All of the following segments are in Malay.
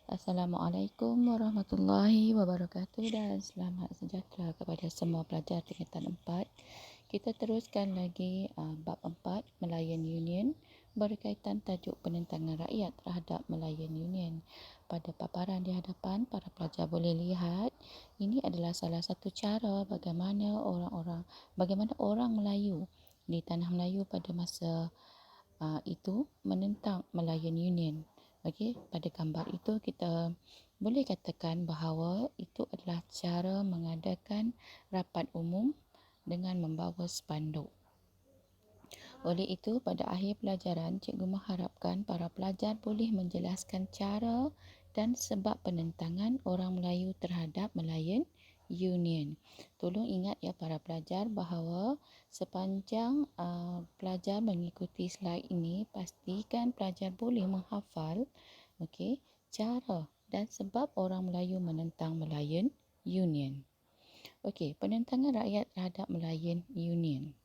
Assalamualaikum warahmatullahi wabarakatuh dan selamat sejahtera kepada semua pelajar tingkatan 4. Kita teruskan lagi bab 4 Melayan Union berkaitan tajuk penentangan rakyat terhadap Melayan Union. Pada paparan di hadapan, para pelajar boleh lihat ini adalah salah satu cara bagaimana orang Melayu di tanah Melayu pada masa itu menentang Melayan Union. Okey, pada gambar itu kita boleh katakan bahawa itu adalah cara mengadakan rapat umum dengan membawa spanduk. Oleh itu, pada akhir pelajaran, cikgu mengharapkan para pelajar boleh menjelaskan cara dan sebab penentangan orang Melayu terhadap Melayan Union. Tolong ingat ya para pelajar bahawa sepanjang pelajar mengikuti slide ini, pastikan pelajar boleh menghafal cara dan sebab orang Melayu menentang Melayan Union. Penentangan rakyat terhadap Melayan Union.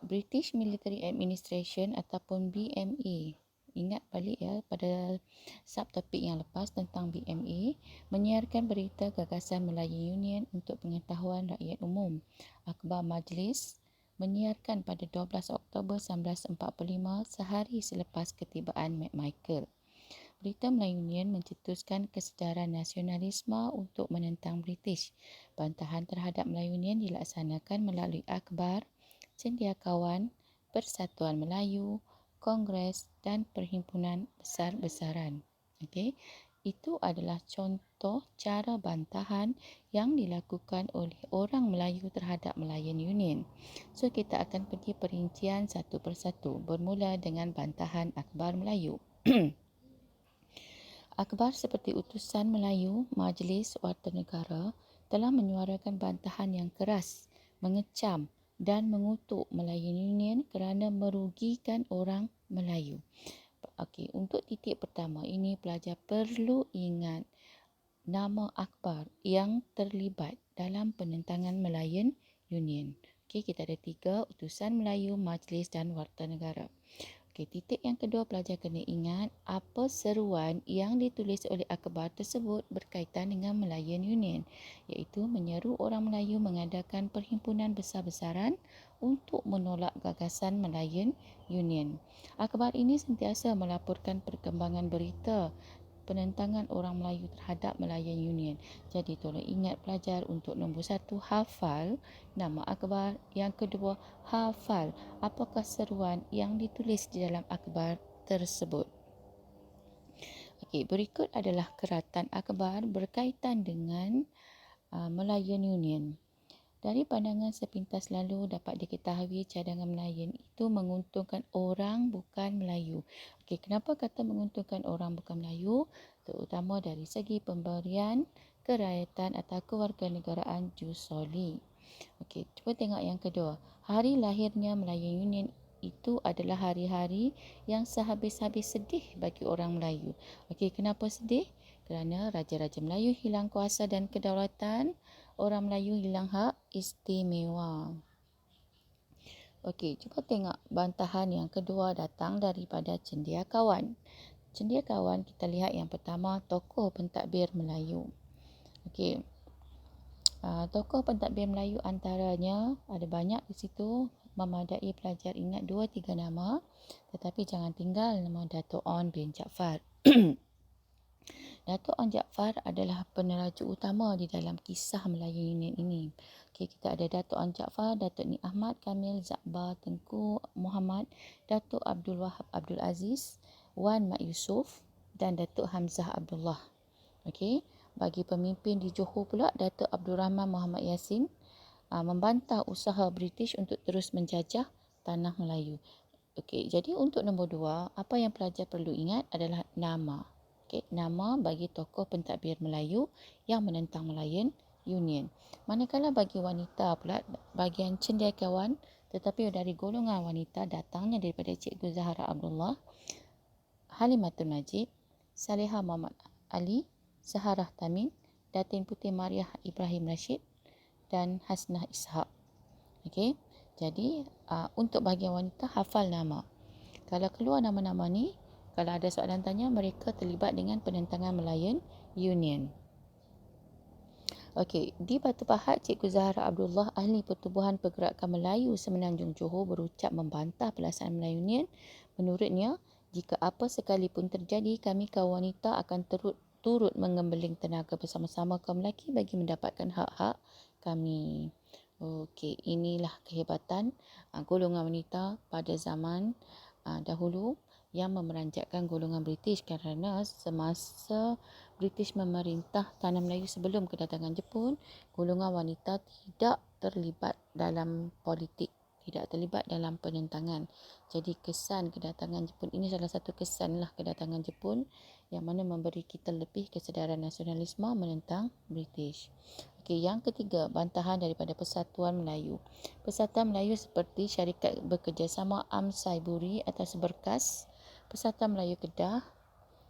British Military Administration ataupun BMA. Ingat balik ya pada subtopik yang lepas tentang BMA, menyiarkan berita gagasan Melayu Union untuk pengetahuan rakyat umum. Akhbar Majlis menyiarkan pada 12 Oktober 1945 sehari selepas ketibaan McMichael. Berita Melayu Union mencetuskan kesedaran nasionalisme untuk menentang British. Bantahan terhadap Melayu Union dilaksanakan melalui akhbar, cendekiawan, Persatuan Melayu, Kongres dan perhimpunan besar-besaran. Itu adalah contoh cara bantahan yang dilakukan oleh orang Melayu terhadap Melayan Union. So kita akan pergi perincian satu persatu, bermula dengan bantahan akhbar Melayu. Akhbar seperti Utusan Melayu, Majlis Warta Negara telah menyuarakan bantahan yang keras, mengecam dan mengutuk Melayan Union kerana merugikan orang Melayu. Untuk titik pertama ini pelajar perlu ingat nama akhbar yang terlibat dalam penentangan Melayan Union. Kita ada 3, Utusan Melayu, Majlis dan Warta Negara. Titik yang kedua, pelajar kena ingat apa seruan yang ditulis oleh akhbar tersebut berkaitan dengan Melayan Union, iaitu menyeru orang Melayu mengadakan perhimpunan besar-besaran untuk menolak gagasan Melayan Union. Akhbar ini sentiasa melaporkan perkembangan berita penentangan orang Melayu terhadap Melayan Union. Jadi tolong ingat pelajar untuk nombor 1 hafal nama akhbar, yang kedua hafal apakah seruan yang ditulis di dalam akhbar tersebut. Berikut adalah keratan akhbar berkaitan dengan Melayan Union. Dari pandangan sepintas lalu dapat diketahui cadangan Melayan itu menguntungkan orang bukan Melayu. Kenapa kata menguntungkan orang bukan Melayu? Terutama dari segi pemberian kerakyatan atau kewarganegaraan jus soli. Cuba tengok yang kedua. Hari lahirnya Melayan Union itu adalah hari-hari yang sehabis-habis sedih bagi orang Melayu. Kenapa sedih? Kerana Raja-Raja Melayu hilang kuasa dan kedaulatan, orang Melayu hilang hak istimewa. Cuba tengok bantahan yang kedua datang daripada cendekiawan. Cendekiawan kita lihat yang pertama, tokoh pentadbir Melayu. Tokoh pentadbir Melayu antaranya ada banyak di situ, memadai pelajar ingat 2-3 nama, tetapi jangan tinggal nama Dato' On bin Jaafar. Dato' On Jaafar adalah peneraju utama di dalam kisah Melayu Union ini. Kita ada Dato' On Jaafar, Dato' Ni Ahmad Kamil Zakbar Tengku Muhammad, Dato' Abdul Wahab Abdul Aziz, Wan Mat Yusof dan Dato' Hamzah Abdullah. Bagi pemimpin di Johor pula, Dato' Abdul Rahman Muhammad Yassin membantah usaha British untuk terus menjajah tanah Melayu. Jadi untuk nombor 2, apa yang pelajar perlu ingat adalah nama. Nama bagi tokoh pentadbir Melayu yang menentang Melayan Union. Manakala bagi wanita pula, bahagian cendekiawan tetapi dari golongan wanita datangnya daripada Cikgu Zahra Abdullah, Halimatul Najib, Salihah Muhammad Ali, Saharah Tamin, Datin Putih Mariah Ibrahim Rashid dan Hasnah Ishaq. Jadi untuk bahagian wanita hafal nama. Kalau keluar nama-nama ni, Kalau ada soalan tanya, mereka terlibat dengan penentangan Malayan Union. Okey, di Batu Pahat, Cikgu Zahra Abdullah, ahli Pertubuhan Pergerakan Melayu Semenanjung Johor berucap membantah pelaksanaan Melayu Union. Menurutnya, jika apa sekalipun terjadi, kami kaum wanita akan turut mengembeling tenaga bersama-sama kaum lelaki bagi mendapatkan hak-hak kami. Okey, inilah kehebatan golongan wanita pada zaman dahulu yang memeranjatkan golongan British, kerana semasa British memerintah tanah Melayu sebelum kedatangan Jepun, golongan wanita tidak terlibat dalam politik, tidak terlibat dalam penentangan. Jadi kesan kedatangan Jepun ini salah satu kesanlah kedatangan Jepun yang mana memberi kita lebih kesedaran nasionalisme menentang British. Okey, yang ketiga, bantahan daripada Persatuan Melayu. Persatuan Melayu seperti Syarikat Bekerjasama Amsai Buri atas berkas, Persatuan Melayu Kedah,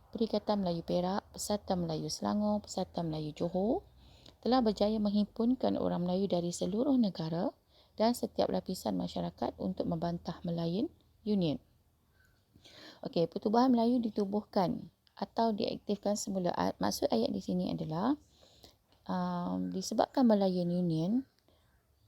Perikatan Melayu Perak, Persatuan Melayu Selangor, Persatuan Melayu Johor telah berjaya menghimpunkan orang Melayu dari seluruh negara dan setiap lapisan masyarakat untuk membantah Malayan Union. Okey, Pertubuhan Melayu ditubuhkan atau diaktifkan semula. Maksud ayat di sini adalah disebabkan Malayan Union,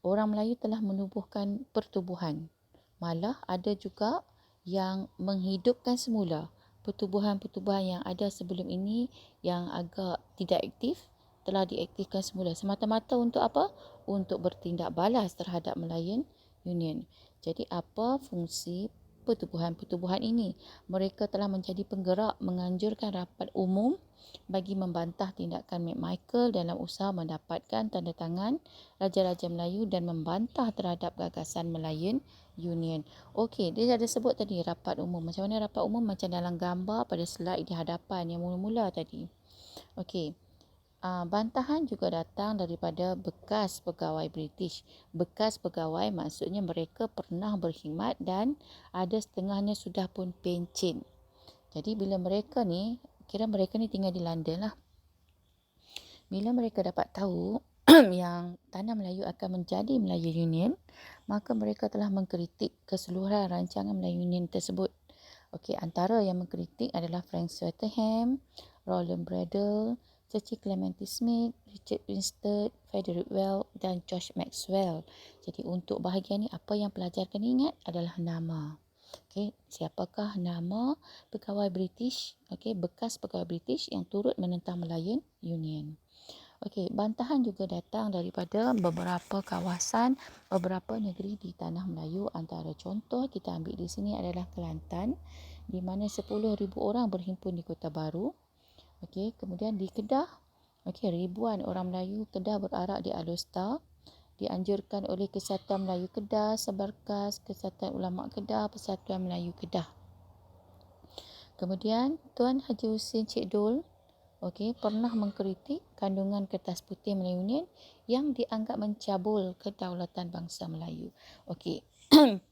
orang Melayu telah menubuhkan pertubuhan. Malah ada juga yang menghidupkan semula pertubuhan-pertubuhan yang ada sebelum ini yang agak tidak aktif, telah diaktifkan semula. Semata-mata untuk apa? Untuk bertindak balas terhadap Malayan Union. Jadi apa fungsi pertubuhan-pertubuhan ini? Mereka telah menjadi penggerak menganjurkan rapat umum bagi membantah tindakan McMichael dalam usaha mendapatkan tanda tangan Raja-Raja Melayu dan membantah terhadap gagasan Malayan Union. Okey, dia ada sebut tadi rapat umum. Macam mana rapat umum? Macam dalam gambar pada slide di hadapan yang mula-mula tadi. Okey. Bantahan juga datang daripada bekas pegawai British. Bekas pegawai maksudnya mereka pernah berkhidmat dan ada setengahnya sudah pun pencen. Jadi bila mereka ni, kira mereka ni tinggal di London lah. Bila mereka dapat tahu yang tanah Melayu akan menjadi Melayu Union, maka mereka telah mengkritik keseluruhan rancangan Melayu Union tersebut. Okey, antara yang mengkritik adalah Frank Swettenham, Roland Bradel, Cecil Clementi Smith, Richard Winstead, Frederick Well dan George Maxwell. Jadi untuk bahagian ni, apa yang pelajar kena ingat adalah nama. Okey, siapakah nama pegawai British, okey, bekas pegawai British yang turut menentang Malayan Union. Okey, bantahan juga datang daripada beberapa kawasan, beberapa negeri di Tanah Melayu. Antara contoh kita ambil di sini adalah Kelantan, di mana 10,000 orang berhimpun di Kota Baru. Okey, kemudian di Kedah, okey, ribuan orang Melayu Kedah berarak di Alor, dianjurkan oleh Kesatuan Melayu Kedah, Sebarkas, Kesatuan Ulama Kedah, Persatuan Melayu Kedah. Kemudian Tuan Haji Hussein Cik Dul, okey, pernah mengkritik kandungan kertas putih Melayu Union yang dianggap mencabul kedaulatan bangsa Melayu. Okey,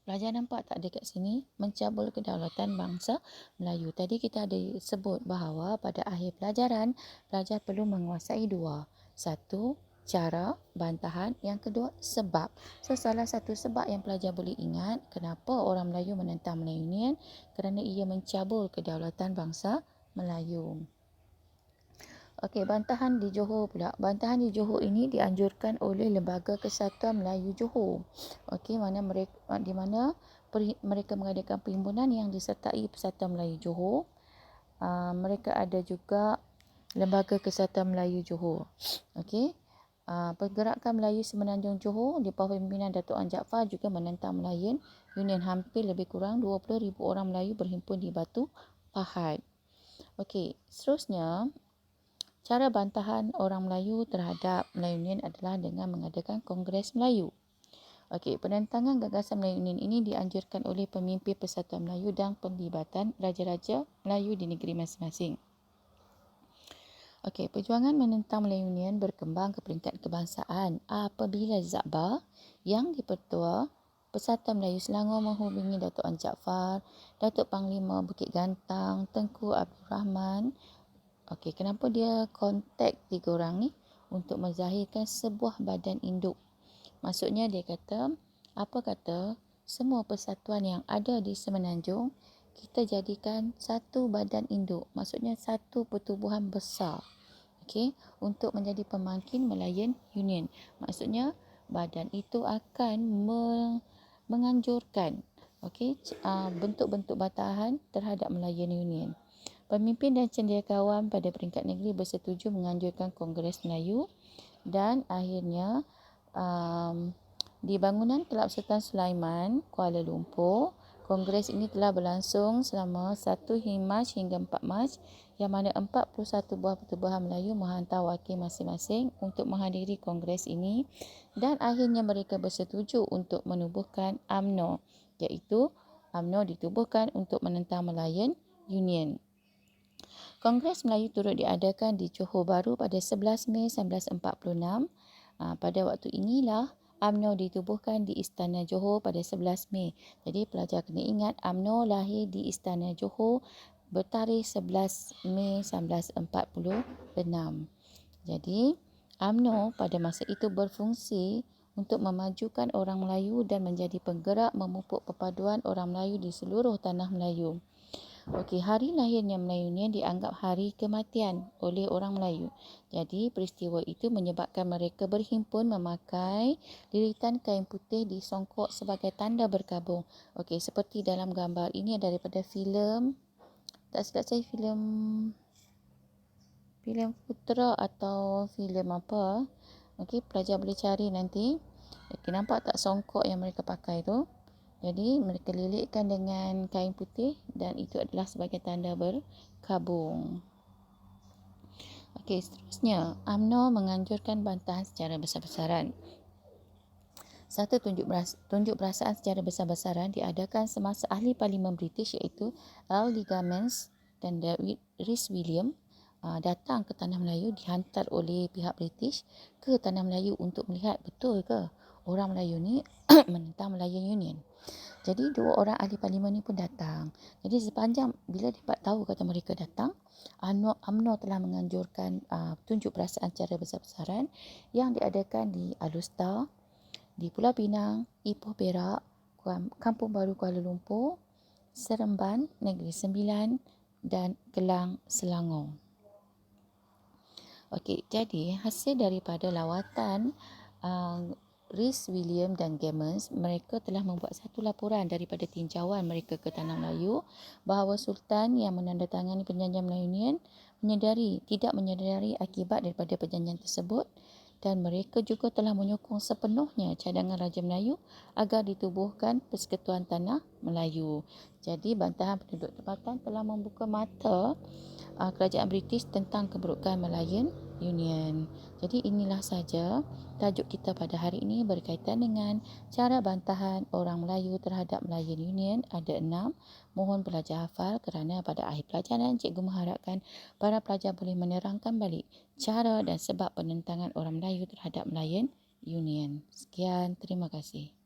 pelajar nampak tak dekat sini? Mencabul kedaulatan bangsa Melayu. Tadi kita ada sebut bahawa pada akhir pelajaran, pelajar perlu menguasai dua. Satu, cara bantahan. Yang kedua, sebab. So, salah satu sebab yang pelajar boleh ingat kenapa orang Melayu menentang Melayu Union, kerana ia mencabul kedaulatan bangsa Melayu. Okey, bantahan di Johor pula. Bantahan di Johor ini dianjurkan oleh Lembaga Kesatuan Melayu Johor. Okey, di mana mereka mengadakan perhimpunan yang disertai Persatuan Melayu Johor. Mereka ada juga Lembaga Kesatuan Melayu Johor. Okey. Pergerakan Melayu Semenanjung Johor di bawah pimpinan Datuk An Jaafar juga menentang Malayan Union. Hampir lebih kurang 20,000 orang Melayu berhimpun di Batu Pahat. Okey, seterusnya, cara bantahan orang Melayu terhadap Melayu Union adalah dengan mengadakan Kongres Melayu. Okey, penentangan gagasan Melayu Union ini dianjurkan oleh pemimpin Persatuan Melayu dan penglibatan Raja-Raja Melayu di negeri masing-masing. Okey, perjuangan menentang Melayu Union berkembang ke peringkat kebangsaan apabila Zabbar yang dipertua Persatuan Melayu Selangor menghubungi Datuk An Jaafar, Datuk Panglima Bukit Gantang, Tengku Abdul Rahman. Okey, kenapa dia kontak tiga orang ni? Untuk menzahirkan sebuah badan induk. Maksudnya dia kata, semua persatuan yang ada di Semenanjung, kita jadikan satu badan induk, maksudnya satu pertubuhan besar, okey, untuk menjadi pemangkin Malayan Union. Maksudnya badan itu akan menganjurkan, okey, bentuk-bentuk bantahan terhadap Malayan Union. Pemimpin dan cendekiawan pada peringkat negeri bersetuju menganjurkan Kongres Melayu, dan akhirnya di bangunan Kelab Sultan Sulaiman, Kuala Lumpur, kongres ini telah berlangsung selama 1 Mac hingga 4 Mac, yang mana 41 buah pertubuhan Melayu menghantar wakil masing-masing untuk menghadiri kongres ini, dan akhirnya mereka bersetuju untuk menubuhkan UMNO, iaitu UMNO ditubuhkan untuk menentang Malayan Union. Kongres Melayu turut diadakan di Johor Bahru pada 11 Mei 1946. Pada waktu inilah UMNO ditubuhkan di Istana Johor pada 11 Mei. Jadi pelajar kena ingat UMNO lahir di Istana Johor bertarikh 11 Mei 1946. Jadi UMNO pada masa itu berfungsi untuk memajukan orang Melayu dan menjadi penggerak memupuk perpaduan orang Melayu di seluruh tanah Melayu. Okey, hari lahirnya Melayu Union dianggap hari kematian oleh orang Melayu. Jadi, peristiwa itu menyebabkan mereka berhimpun memakai lilitan kain putih disongkok sebagai tanda bergabung. Okey, seperti dalam gambar ini daripada filem, tak silap saya filem Putra atau filem apa. Okey, pelajar boleh cari nanti. Okey, nampak tak songkok yang mereka pakai tu? Jadi mereka lilitkan dengan kain putih dan itu adalah sebagai tanda berkabung. Okey, seterusnya UMNO menganjurkan bantahan secara besar-besaran. Satu tunjuk perasaan secara besar-besaran diadakan semasa ahli Parlimen British iaitu L. Ligaments dan David Rhys-Williams datang ke Tanah Melayu, dihantar oleh pihak British ke Tanah Melayu untuk melihat betul ke orang Melayu ni menentang Malayan Union. Jadi dua orang ahli parlimen ni pun datang. Jadi sepanjang bila dapat tahu kata mereka datang, UMNO telah menganjurkan tunjuk perasaan secara besar-besaran yang diadakan di Alustar, di Pulau Pinang, Ipoh Perak, Kampung Baru Kuala Lumpur, Seremban, Negeri Sembilan dan Kelang Selangor. Okey, jadi hasil daripada lawatan Rhys-Williams dan Gamons, mereka telah membuat satu laporan daripada tinjauan mereka ke Tanah Melayu bahawa Sultan yang menandatangani perjanjian Melayu Union tidak menyedari akibat daripada perjanjian tersebut, dan mereka juga telah menyokong sepenuhnya cadangan Raja Melayu agar ditubuhkan Persekutuan Tanah Melayu. Jadi bantahan penduduk tempatan telah membuka mata kerajaan British tentang keburukan Malayan Union. Jadi inilah saja tajuk kita pada hari ini berkaitan dengan cara bantahan orang Melayu terhadap Malayan Union. Ada 6. Mohon pelajar hafal kerana pada akhir pelajaran cikgu mengharapkan para pelajar boleh menerangkan balik cara dan sebab penentangan orang Melayu terhadap Malayan Union. Sekian, terima kasih.